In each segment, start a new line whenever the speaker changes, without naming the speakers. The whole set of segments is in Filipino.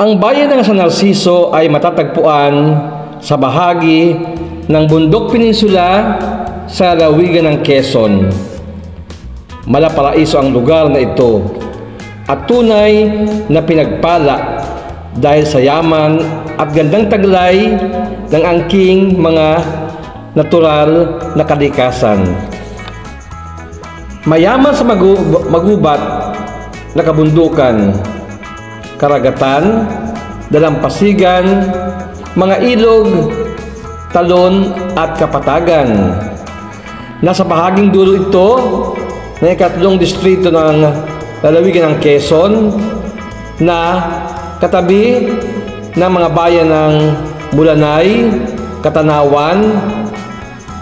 Ang bayan ng San Narciso ay matatagpuan sa bahagi ng Bundok Peninsula sa lalawigan ng Quezon. Malaparaiso ang lugar na ito at tunay na pinagpala dahil sa yaman at gandang taglay ng angking mga natural na kalikasan. Mayaman sa magubat na kabundukan, karagatan, dalampasigan, mga ilog, talon at kapatagan. Nasa bahaging dulo ito ng ikatlong distrito ng lalawigan ng Quezon na katabi ng mga bayan ng Bulanay, Katanawan,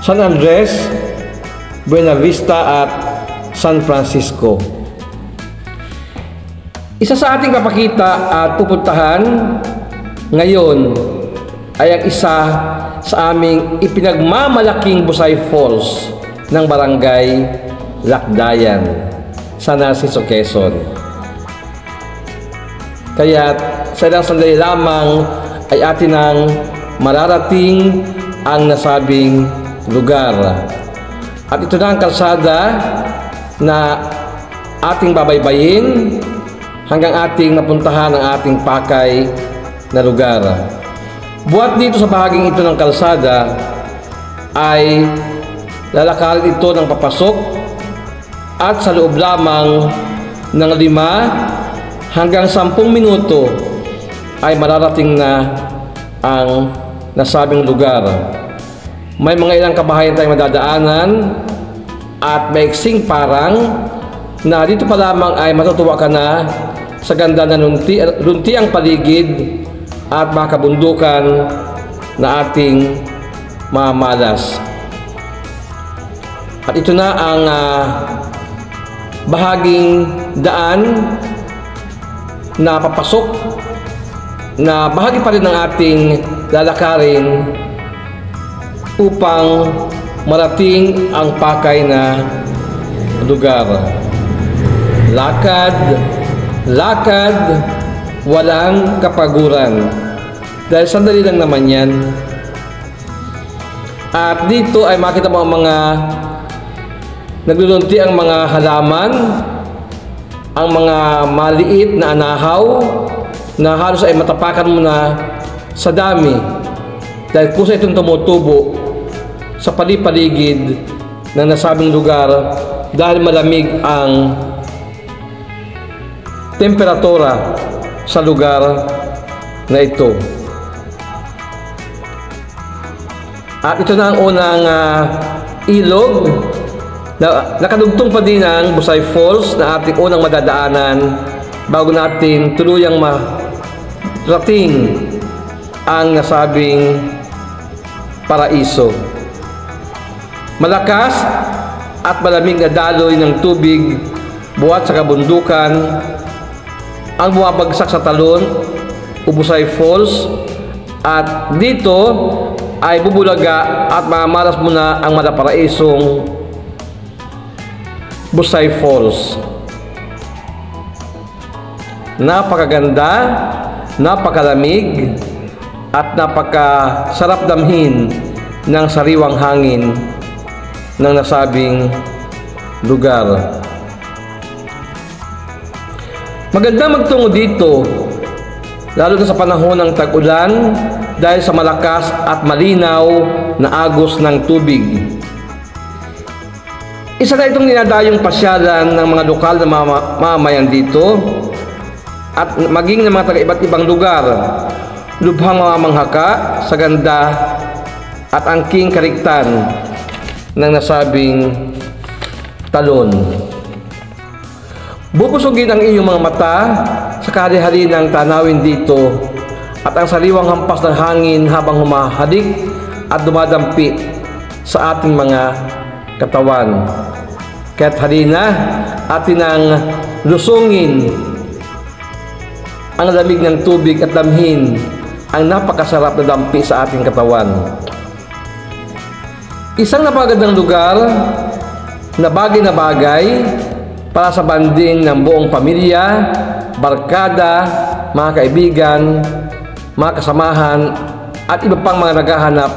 San Andres, Buena Vista at San Francisco. Isa sa ating papakita at pupuntahan ngayon ay ang isa sa aming ipinagmamalaking Busay Falls ng Barangay Lakdayan, San Narciso, Quezon. Kaya sa ilang sandali lamang ay atin ang mararating ang nasabing lugar. At ito na ang kalsada na ating babaybayin hanggang ating napuntahan ang ating pakay na lugar. Buhat dito sa bahaging ito ng kalsada ay lalakarin ito ng papasok at sa loob lamang ng 5 hanggang 10 minuto ay mararating na ang nasabing lugar. May mga ilang kabahayan tayong madadaanan at maiksing parang na dito pa lamang ay matutuwa ka na sa ganda na lunti ang paligid at mga kabundukan na ating mamalas. At ito na ang bahaging daan na papasok na bahagi pa rin ng ating lalakarin upang marating ang pakay na lugar. Lakad, walang kapaguran. Dahil sandali lang naman yan. At dito ay makita mo ang mga naglulunti ang mga halaman, ang mga maliit na anahaw na halos ay matapakan mo na sa dami dahil kusa itong tumutubo sa palipaligid ng nasabing lugar dahil malamig ang temperatura sa lugar na ito. At ito na ang unang ilog na nakadugtong pa din ang Busay Falls na ating unang madadaanan bago natin tuluyang marating ang nasabing paraiso. Malakas at malamig na daloy ng tubig buhat sa kabundukan ang bumabagsak sa talon o Busay Falls at dito ay bubulaga at mamalas mo na ang malaparaisong Busay Falls. Napakaganda, napakalamig at napakasarap damhin ng sariwang hangin ng nasabing lugar. Maganda magtungo dito, lalo na sa panahon ng tag-ulan dahil sa malakas at malinaw na agos ng tubig. Isa na itong dinadayong pasyalan ng mga lokal na mamamayan dito at maging ng mga taga-iba't ibang lugar, lubhang mamamanghaka sa ganda at angking kariktan ng nasabing talon. Bubusugin ang iyong mga mata sa kahari-hari ng tanawin dito at ang sariwang hampas ng hangin habang humahalik at dumadampi sa ating mga katawan. Kaya't halina atin ang lusungin ang lamig ng tubig at damhin ang napakasarap na dampi sa ating katawan. Isang napakagandang lugar na bagay para sa banding ng buong pamilya, barkada mga kaibigan, mga kasamahan, at iba pang mga naghahanap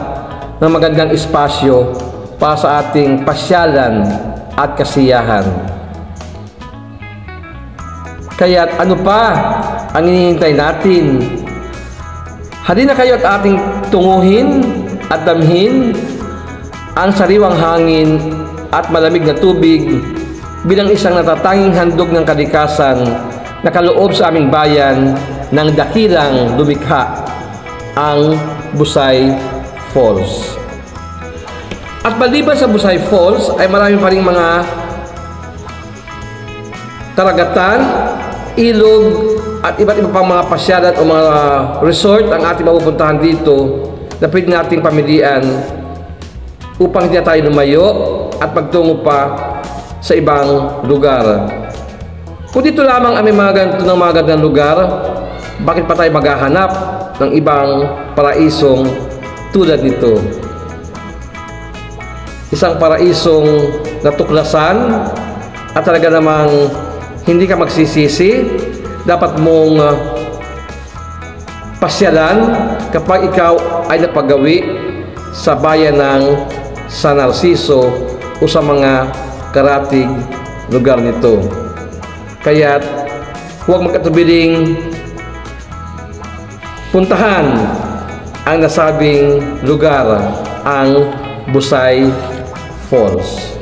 ng magandang espasyo para sa ating pasyalan at kasiyahan. Kaya't ano pa ang hinihintay natin? Halina kayo at ating tunguhin at damhin ang sariwang hangin at malamig na tubig bilang isang natatanging handog ng kalikasan na kaloob sa aming bayan ng dakilang lumikha, ang Busay Falls. At maliban sa Busay Falls ay marami pa ring mga karagatan, ilog at iba't iba pang mga pasyalan o mga resort ang ating mapupuntahan dito na pwede nating pamilian upang hindi tayo lumayo at magtungo pa sa ibang lugar. Kung dito lamang ang may mga ganito ng mga gandang lugar, bakit pa tayo maghahanap ng ibang paraisong tulad nito? Isang paraisong natuklasan at talaga namang hindi ka magsisisi, dapat mong pasyalan kapag ikaw ay napagawi sa bayan ng San Narciso o sa mga karatig lugar nito. Kaya't huwag magkatubiling puntahan ang nasabing lugar, ang Busay Falls.